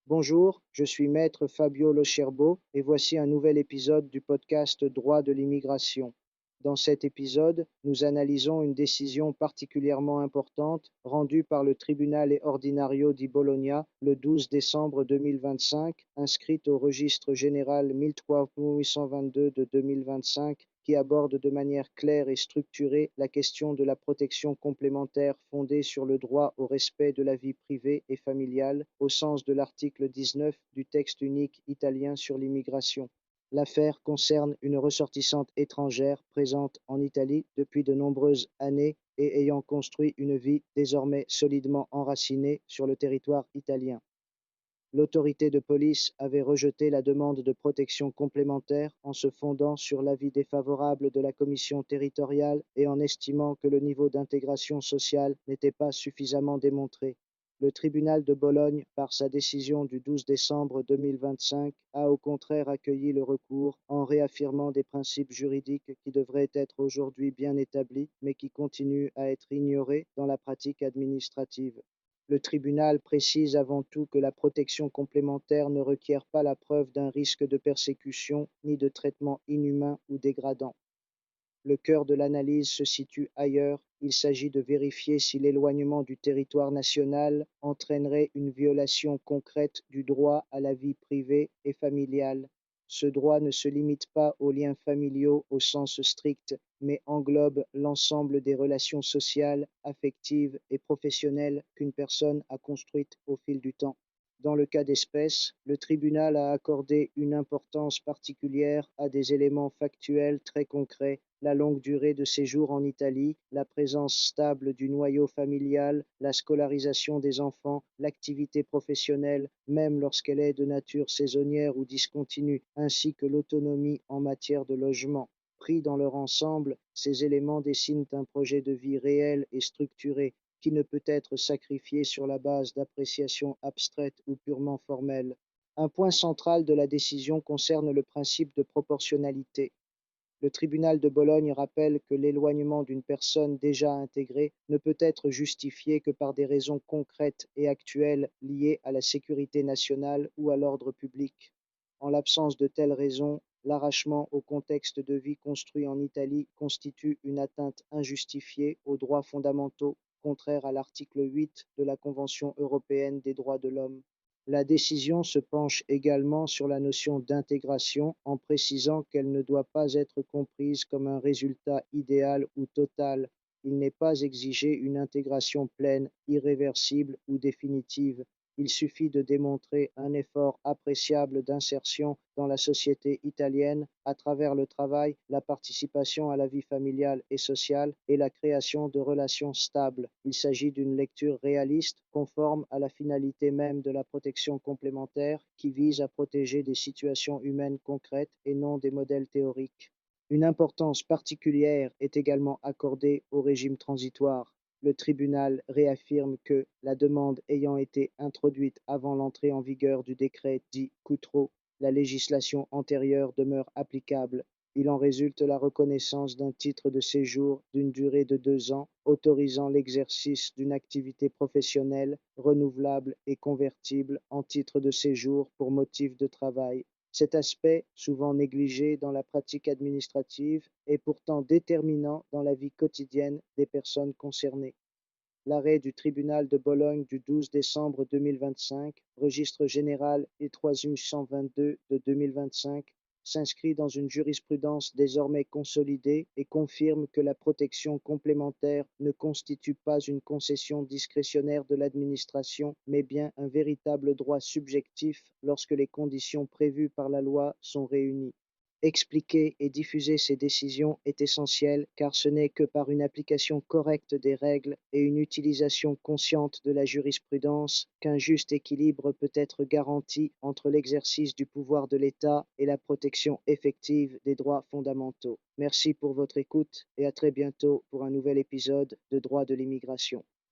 Bonjour, je suis Maître Fabio Locherbo et voici un nouvel épisode du podcast Droit de l'immigration. Dans cet épisode, nous analysons une décision particulièrement importante rendue par le Tribunale Ordinario di Bologna le 12 décembre 2025, inscrite au registre général 13822 de 2025, qui aborde de manière claire et structurée la question de la protection complémentaire fondée sur le droit au respect de la vie privée et familiale au sens de l'article 19 du texte unique italien sur l'immigration. L'affaire concerne une ressortissante étrangère présente en Italie depuis de nombreuses années et ayant construit une vie désormais solidement enracinée sur le territoire italien. L'autorité de police avait rejeté la demande de protection complémentaire en se fondant sur l'avis défavorable de la commission territoriale et en estimant que le niveau d'intégration sociale n'était pas suffisamment démontré. Le tribunal de Bologne, par sa décision du 12 décembre 2025, a au contraire accueilli le recours en réaffirmant des principes juridiques qui devraient être aujourd'hui bien établis, mais qui continuent à être ignorés dans la pratique administrative. Le tribunal précise avant tout que la protection complémentaire ne requiert pas la preuve d'un risque de persécution ni de traitement inhumain ou dégradant. Le cœur de l'analyse se situe ailleurs, il s'agit de vérifier si l'éloignement du territoire national entraînerait une violation concrète du droit à la vie privée et familiale. Ce droit ne se limite pas aux liens familiaux au sens strict, mais englobe l'ensemble des relations sociales, affectives et professionnelles qu'une personne a construites au fil du temps. Dans le cas d'espèce, le tribunal a accordé une importance particulière à des éléments factuels très concrets: la longue durée de séjour en Italie, la présence stable du noyau familial, la scolarisation des enfants, l'activité professionnelle, même lorsqu'elle est de nature saisonnière ou discontinue, ainsi que l'autonomie en matière de logement. Pris dans leur ensemble, ces éléments dessinent un projet de vie réel et structuré, qui ne peut être sacrifié sur la base d'appréciations abstraites ou purement formelles. Un point central de la décision concerne le principe de proportionnalité. Le tribunal de Bologne rappelle que l'éloignement d'une personne déjà intégrée ne peut être justifié que par des raisons concrètes et actuelles liées à la sécurité nationale ou à l'ordre public. En l'absence de telles raisons, l'arrachement au contexte de vie construit en Italie constitue une atteinte injustifiée aux droits fondamentaux, contraire à l'article 8 de la Convention européenne des droits de l'homme. La décision se penche également sur la notion d'intégration en précisant qu'elle ne doit pas être comprise comme un résultat idéal ou total. Il n'est pas exigé une intégration pleine, irréversible ou définitive. Il suffit de démontrer un effort appréciable d'insertion dans la société italienne à travers le travail, la participation à la vie familiale et sociale et la création de relations stables. Il s'agit d'une lecture réaliste, conforme à la finalité même de la protection complémentaire, qui vise à protéger des situations humaines concrètes et non des modèles théoriques. Une importance particulière est également accordée au régime transitoire. Le tribunal réaffirme que, la demande ayant été introduite avant l'entrée en vigueur du décret dit Cutro, la législation antérieure demeure applicable. Il en résulte la reconnaissance d'un titre de séjour d'une durée de 2 ans, autorisant l'exercice d'une activité professionnelle renouvelable et convertible en titre de séjour pour motif de travail. Cet aspect, souvent négligé dans la pratique administrative, est pourtant déterminant dans la vie quotidienne des personnes concernées. L'arrêt du tribunal de Bologne du 12 décembre 2025, registre général E3822 de 2025, s'inscrit dans une jurisprudence désormais consolidée et confirme que la protection complémentaire ne constitue pas une concession discrétionnaire de l'administration, mais bien un véritable droit subjectif lorsque les conditions prévues par la loi sont réunies. Expliquer et diffuser ces décisions est essentiel, car ce n'est que par une application correcte des règles et une utilisation consciente de la jurisprudence qu'un juste équilibre peut être garanti entre l'exercice du pouvoir de l'État et la protection effective des droits fondamentaux. Merci pour votre écoute et à très bientôt pour un nouvel épisode de Droit de l'immigration.